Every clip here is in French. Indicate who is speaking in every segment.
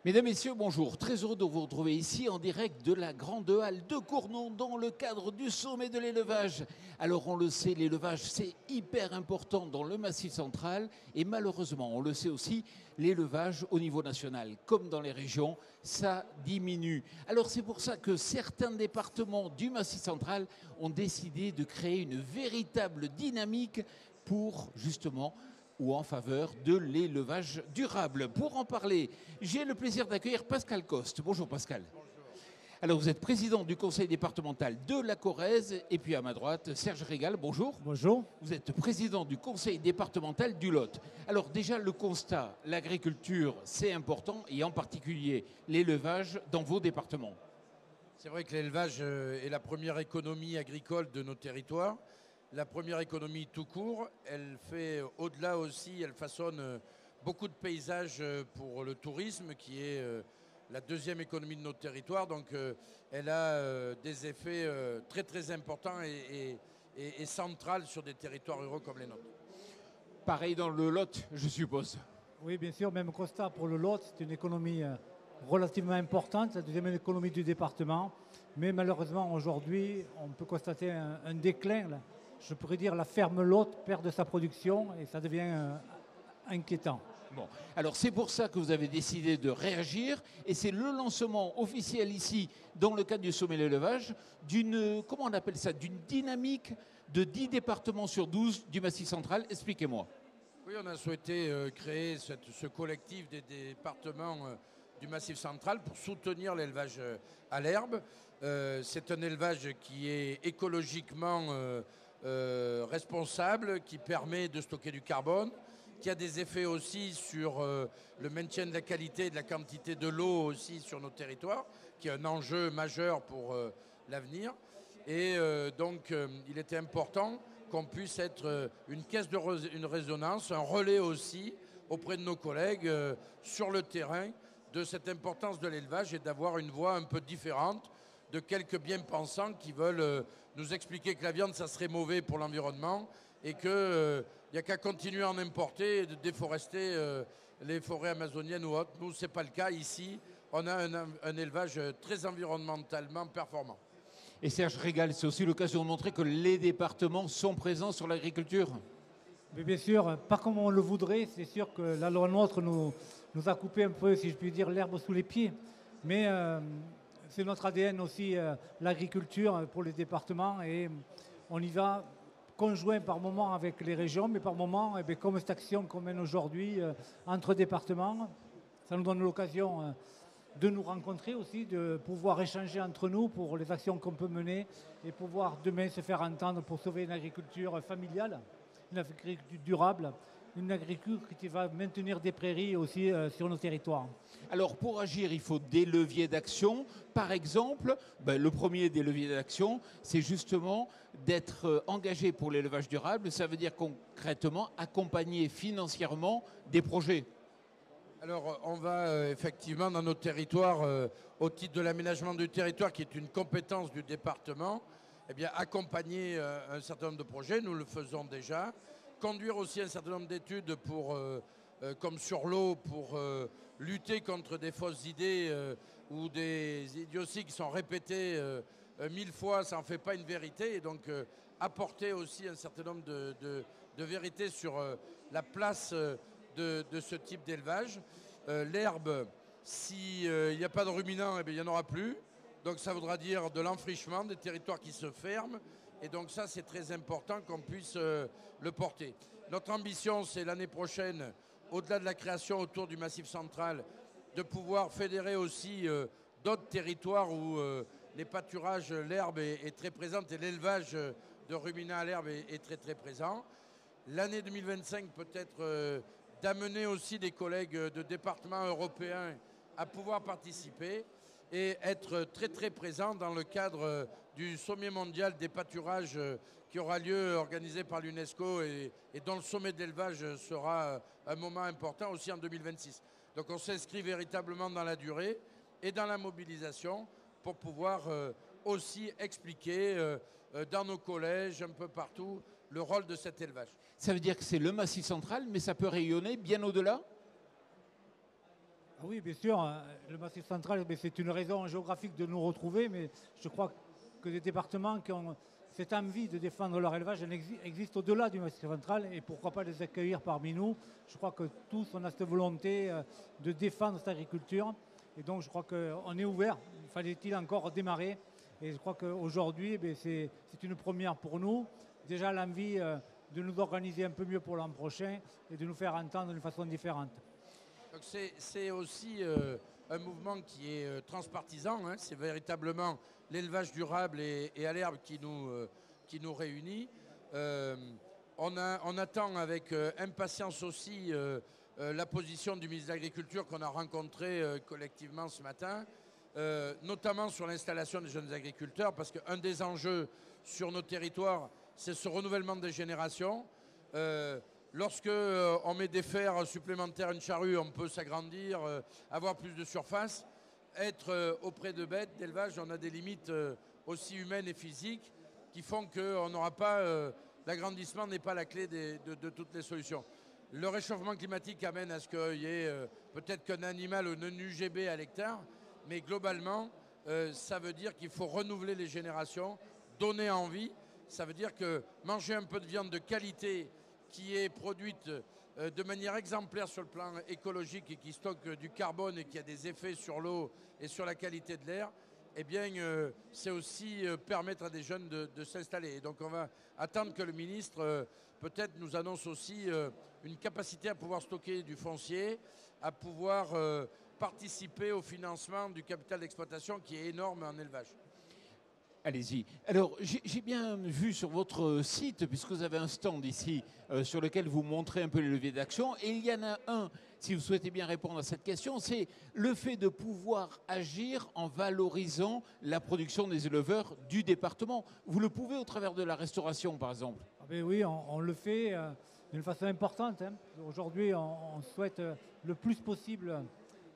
Speaker 1: Mesdames, Messieurs, bonjour. Très heureux de vous retrouver ici en direct de la Grande Halle de Cournon dans le cadre du sommet de l'élevage. Alors on le sait, l'élevage c'est hyper important dans le Massif central et malheureusement on le sait aussi, l'élevage au niveau national comme dans les régions, ça diminue. Alors c'est pour ça que certains départements du Massif central ont décidé de créer une véritable dynamique pour justement ou en faveur de l'élevage durable. Pour en parler, j'ai le plaisir d'accueillir Pascal Coste. Bonjour Pascal. Alors vous êtes président du conseil départemental de la Corrèze et puis à ma droite, Serge Régal, bonjour.
Speaker 2: Bonjour.
Speaker 1: Vous êtes président du conseil départemental du Lot. Alors déjà le constat, l'agriculture c'est important et en particulier l'élevage dans vos départements.
Speaker 3: C'est vrai que l'élevage est la première économie agricole de nos territoires. La première économie tout court, elle fait au-delà aussi, elle façonne beaucoup de paysages pour le tourisme qui est la deuxième économie de notre territoire. Donc elle a des effets très très importants et centrales sur des territoires ruraux comme les nôtres.
Speaker 1: Pareil dans le Lot, je suppose.
Speaker 2: Oui, bien sûr, même constat pour le Lot, c'est une économie relativement importante, la deuxième économie du département. Mais malheureusement, aujourd'hui, on peut constater un déclin. Là. Je pourrais dire la ferme Lot perd de sa production et ça devient inquiétant.
Speaker 1: Bon, alors c'est pour ça que vous avez décidé de réagir et c'est le lancement officiel ici, dans le cadre du sommet de l'élevage, d'une, comment on appelle ça, d'une dynamique de 10 départements sur 12 du Massif central. Expliquez-moi.
Speaker 3: Oui, on a souhaité créer ce collectif des départements du Massif central pour soutenir l'élevage à l'herbe. C'est un élevage qui est écologiquement responsable, qui permet de stocker du carbone, qui a des effets aussi sur le maintien de la qualité et de la quantité de l'eau aussi sur nos territoires, qui est un enjeu majeur pour l'avenir. Et donc, il était important qu'on puisse être une caisse de résonance, un relais aussi auprès de nos collègues sur le terrain de cette importance de l'élevage et d'avoir une voix un peu différente de quelques bien-pensants qui veulent nous expliquer que la viande, ça serait mauvais pour l'environnement et qu'il n'y a qu'à continuer à en importer et de déforester les forêts amazoniennes ou autres. Nous, ce n'est pas le cas. Ici, on a un élevage très environnementalement performant.
Speaker 1: Et Serge Régal, c'est aussi l'occasion de montrer que les départements sont présents sur l'agriculture.
Speaker 2: Mais bien sûr, pas comme on le voudrait, c'est sûr que la loi NOTRe nous a coupé un peu, si je puis dire, l'herbe sous les pieds. Mais c'est notre ADN aussi, l'agriculture pour les départements et on y va conjoint par moment avec les régions, mais par moment, eh bien, comme cette action qu'on mène aujourd'hui entre départements, ça nous donne l'occasion de nous rencontrer aussi, de pouvoir échanger entre nous pour les actions qu'on peut mener et pouvoir demain se faire entendre pour sauver une agriculture familiale, une agriculture durable, une agriculture qui va maintenir des prairies aussi sur nos territoires.
Speaker 1: Alors pour agir, il faut des leviers d'action. Par exemple, le premier des leviers d'action, c'est justement d'être engagé pour l'élevage durable. Ça veut dire concrètement accompagner financièrement des projets.
Speaker 3: Alors, on va effectivement dans nos territoires, au titre de l'aménagement du territoire, qui est une compétence du département, eh bien, accompagner un certain nombre de projets. Nous le faisons déjà. Conduire aussi un certain nombre d'études pour, comme sur l'eau, pour lutter contre des fausses idées ou des idioties qui sont répétées 1000 fois, ça n'en fait pas une vérité. Et donc, apporter aussi un certain nombre de vérités sur la place de ce type d'élevage. L'herbe, s'il n'y a pas de ruminants, eh bien, il n'y en aura plus. Donc ça voudra dire de l'enfrichement, des territoires qui se ferment. Et donc ça, c'est très important qu'on puisse le porter. Notre ambition, c'est l'année prochaine, au-delà de la création autour du Massif central, de pouvoir fédérer aussi d'autres territoires où les pâturages, l'herbe est très présente et l'élevage de ruminants à l'herbe est très très présent. L'année 2025 peut-être d'amener aussi des collègues de départements européens à pouvoir participer et être très très présents dans le cadre du sommet mondial des pâturages qui aura lieu organisé par l'UNESCO et dont le sommet d'élevage sera un moment important aussi en 2026. Donc on s'inscrit véritablement dans la durée et dans la mobilisation pour pouvoir aussi expliquer dans nos collèges, un peu partout, le rôle de cet élevage.
Speaker 1: Ça veut dire que c'est le Massif central, mais ça peut rayonner bien au-delà?
Speaker 2: Oui, bien sûr, le Massif central, c'est une raison géographique de nous retrouver, mais je crois que des départements qui ont cette envie de défendre leur élevage existent au-delà du Massif central, et pourquoi pas les accueillir parmi nous. Je crois que tous, on a cette volonté de défendre cette agriculture, et donc je crois qu'on est ouvert. Fallait-il encore démarrer, et je crois qu'aujourd'hui, c'est une première pour nous. Déjà l'envie de nous organiser un peu mieux pour l'an prochain et de nous faire entendre d'une façon différente.
Speaker 3: Donc c'est aussi un mouvement qui est transpartisan, hein. C'est véritablement l'élevage durable et à l'herbe qui nous réunit. On attend avec impatience aussi la position du ministre de l'Agriculture qu'on a rencontré collectivement ce matin, notamment sur l'installation des jeunes agriculteurs, parce qu'un des enjeux sur nos territoires, c'est ce renouvellement des générations. Lorsque on met des fers supplémentaires, une charrue, on peut s'agrandir, avoir plus de surface. Être auprès de bêtes d'élevage, on a des limites aussi humaines et physiques qui font qu'on n'aura pas... l'agrandissement n'est pas la clé de toutes les solutions. Le réchauffement climatique amène à ce qu'il y ait peut-être qu'un animal ou un UGB à l'hectare, mais globalement, ça veut dire qu'il faut renouveler les générations, donner envie. Ça veut dire que manger un peu de viande de qualité qui est produite de manière exemplaire sur le plan écologique et qui stocke du carbone et qui a des effets sur l'eau et sur la qualité de l'air, eh bien, c'est aussi permettre à des jeunes de s'installer. Et donc, on va attendre que le ministre, peut-être, nous annonce aussi une capacité à pouvoir stocker du foncier, à pouvoir participer au financement du capital d'exploitation qui est énorme en élevage.
Speaker 1: Allez-y. Alors, j'ai bien vu sur votre site, puisque vous avez un stand ici sur lequel vous montrez un peu les leviers d'action, et il y en a un, si vous souhaitez bien répondre à cette question, c'est le fait de pouvoir agir en valorisant la production des éleveurs du département. Vous le pouvez au travers de la restauration, par exemple.
Speaker 2: Ah ben oui, on le fait d'une façon importante, hein. Aujourd'hui, on souhaite le plus possible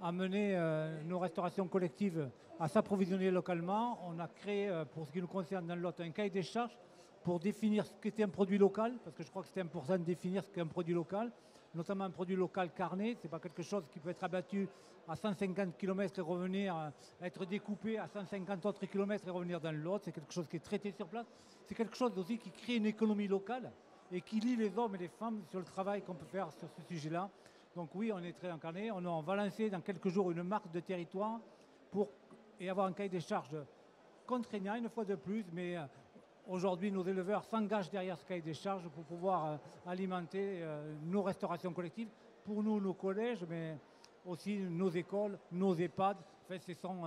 Speaker 2: amener nos restaurations collectives à s'approvisionner localement. On a créé, pour ce qui nous concerne dans le Lot, un cahier des charges pour définir ce qu'était un produit local, parce que je crois que c'était important de définir ce qu'est un produit local, notamment un produit local carné. Ce n'est pas quelque chose qui peut être abattu à 150 km et revenir, être découpé à 150 autres kilomètres et revenir dans le Lot. C'est quelque chose qui est traité sur place. C'est quelque chose aussi qui crée une économie locale et qui lie les hommes et les femmes sur le travail qu'on peut faire sur ce sujet-là. Donc oui, on est très incarné. On va lancer dans quelques jours une marque de territoire et avoir un cahier des charges contraignant une fois de plus. Mais aujourd'hui, nos éleveurs s'engagent derrière ce cahier des charges pour pouvoir alimenter nos restaurations collectives. Pour nous, nos collèges, mais aussi nos écoles, nos EHPAD. Enfin, ce sont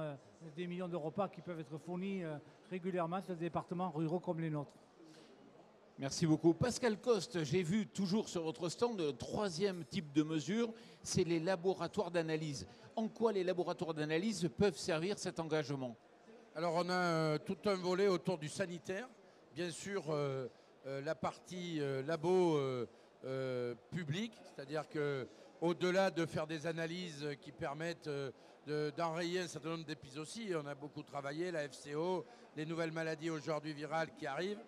Speaker 2: des millions de repas qui peuvent être fournis régulièrement sur des départements ruraux comme les nôtres.
Speaker 1: Merci beaucoup. Pascal Coste, j'ai vu toujours sur votre stand le troisième type de mesure, c'est les laboratoires d'analyse. En quoi les laboratoires d'analyse peuvent servir cet engagement?
Speaker 3: Alors on a tout un volet autour du sanitaire. Bien sûr, la partie labo public, c'est-à-dire qu'au-delà de faire des analyses qui permettent d'enrayer un certain nombre d'épizooties, on a beaucoup travaillé, la FCO, les nouvelles maladies aujourd'hui virales qui arrivent.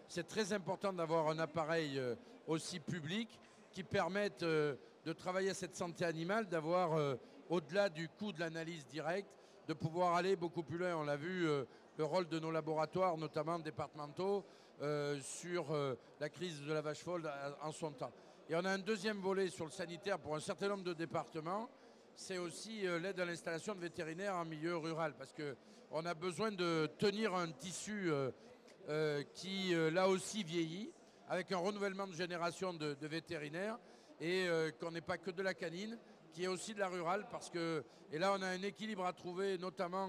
Speaker 3: C'est très important d'avoir un appareil aussi public qui permette de travailler à cette santé animale, d'avoir, au-delà du coût de l'analyse directe, de pouvoir aller beaucoup plus loin. On l'a vu, le rôle de nos laboratoires, notamment départementaux, sur la crise de la vache folle en son temps. Et on a un deuxième volet sur le sanitaire pour un certain nombre de départements, c'est aussi l'aide à l'installation de vétérinaires en milieu rural, parce qu'on a besoin de tenir un tissu qui, là aussi, vieillit, avec un renouvellement de génération de vétérinaires, et qu'on n'est pas que de la canine, qui est aussi de la rurale, parce que, et là on a un équilibre à trouver, notamment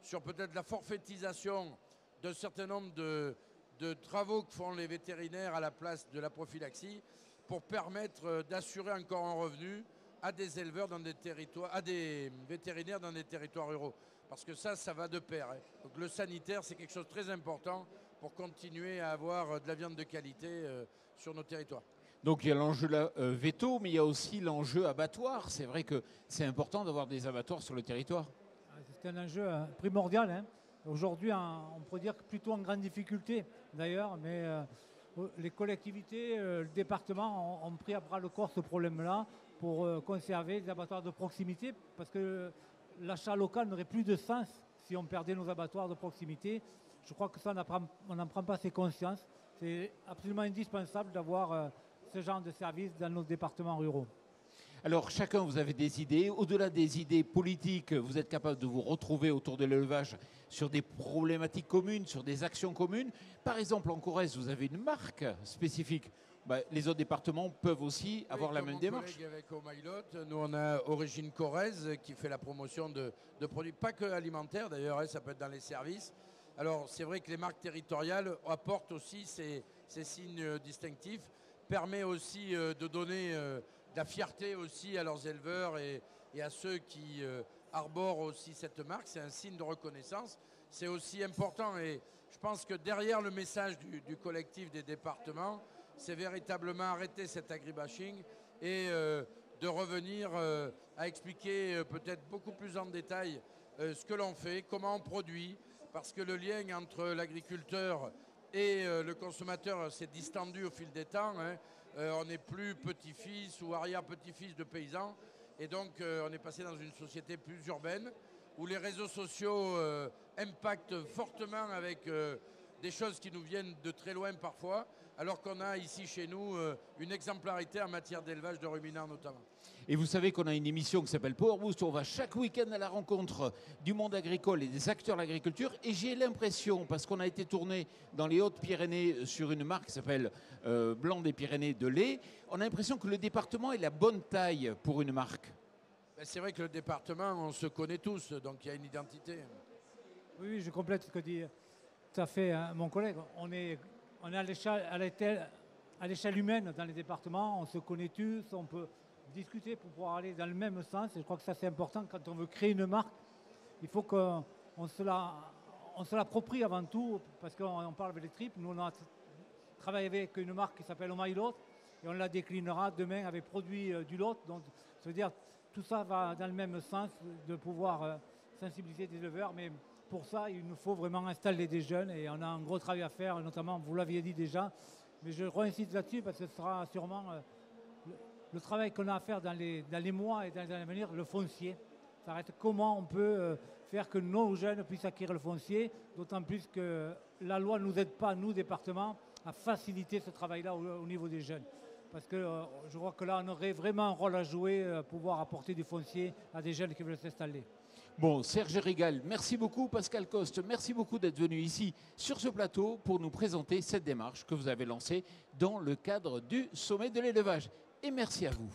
Speaker 3: sur peut-être la forfaitisation d'un certain nombre de travaux que font les vétérinaires à la place de la prophylaxie, pour permettre d'assurer encore un revenu à des éleveurs dans des territoires, à des vétérinaires dans des territoires ruraux. Parce que ça va de pair, hein. Donc le sanitaire, c'est quelque chose de très important pour continuer à avoir de la viande de qualité sur nos territoires.
Speaker 1: Donc il y a l'enjeu veto, mais il y a aussi l'enjeu abattoir. C'est vrai que c'est important d'avoir des abattoirs sur le territoire.
Speaker 2: C'est un enjeu primordial, hein. Aujourd'hui, on pourrait dire que plutôt en grande difficulté d'ailleurs, mais les collectivités, le département ont pris à bras le corps ce problème-là. pour conserver les abattoirs de proximité, parce que l'achat local n'aurait plus de sens si on perdait nos abattoirs de proximité. Je crois que ça, on n'en prend pas assez conscience. C'est absolument indispensable d'avoir ce genre de service dans nos départements ruraux.
Speaker 1: Alors chacun, vous avez des idées. Au-delà des idées politiques, vous êtes capable de vous retrouver autour de l'élevage sur des problématiques communes, sur des actions communes. Par exemple, en Corrèze, vous avez une marque spécifique. Les autres départements peuvent aussi avoir la même démarche.
Speaker 3: Avec Omailot, nous on a Origine Corrèze qui fait la promotion de produits, pas que alimentaires d'ailleurs, ça peut être dans les services. Alors c'est vrai que les marques territoriales apportent aussi ces signes distinctifs, permet aussi de donner de la fierté aussi à leurs éleveurs et à ceux qui arborent aussi cette marque. C'est un signe de reconnaissance. C'est aussi important et je pense que derrière le message du collectif des départements, c'est véritablement arrêter cet agribashing et de revenir à expliquer peut-être beaucoup plus en détail ce que l'on fait, comment on produit, parce que le lien entre l'agriculteur et le consommateur s'est distendu au fil des temps. On n'est plus petit-fils ou arrière-petit-fils de paysans et donc on est passé dans une société plus urbaine où les réseaux sociaux impactent fortement avec des choses qui nous viennent de très loin parfois, alors qu'on a ici chez nous une exemplarité en matière d'élevage de ruminants notamment.
Speaker 1: Et vous savez qu'on a une émission qui s'appelle Power Boost, où on va chaque week-end à la rencontre du monde agricole et des acteurs de l'agriculture. Et j'ai l'impression, parce qu'on a été tourné dans les Hautes-Pyrénées sur une marque qui s'appelle Blanc des Pyrénées de lait, on a l'impression que le département est la bonne taille pour une marque.
Speaker 3: C'est vrai que le département, on se connaît tous, donc il y a une identité.
Speaker 2: Oui, je complète ce que dit tout à fait mon collègue. On est à l'échelle humaine dans les départements, on se connaît tous, on peut discuter pour pouvoir aller dans le même sens. Et je crois que ça c'est important quand on veut créer une marque. Il faut qu'on se l'approprie avant tout, parce qu'on parle avec les tripes. Nous, on a travaillé avec une marque qui s'appelle Omailot et on la déclinera demain avec produits du lot. Donc, ça veut dire tout ça va dans le même sens de pouvoir sensibiliser des éleveurs. Mais pour ça, il nous faut vraiment installer des jeunes et on a un gros travail à faire, notamment, vous l'aviez dit déjà, mais je reinsiste là-dessus parce que ce sera sûrement le travail qu'on a à faire dans les mois et dans les années à venir, le foncier. Ça va être comment on peut faire que nos jeunes puissent acquérir le foncier, d'autant plus que la loi ne nous aide pas, nous, départements, à faciliter ce travail-là au niveau des jeunes. Parce que je crois que là, on aurait vraiment un rôle à jouer, pouvoir apporter du foncier à des jeunes qui veulent s'installer.
Speaker 1: Bon, Serge Régal, merci beaucoup. Pascal Coste, merci beaucoup d'être venu ici sur ce plateau pour nous présenter cette démarche que vous avez lancée dans le cadre du sommet de l'élevage. Et merci à vous.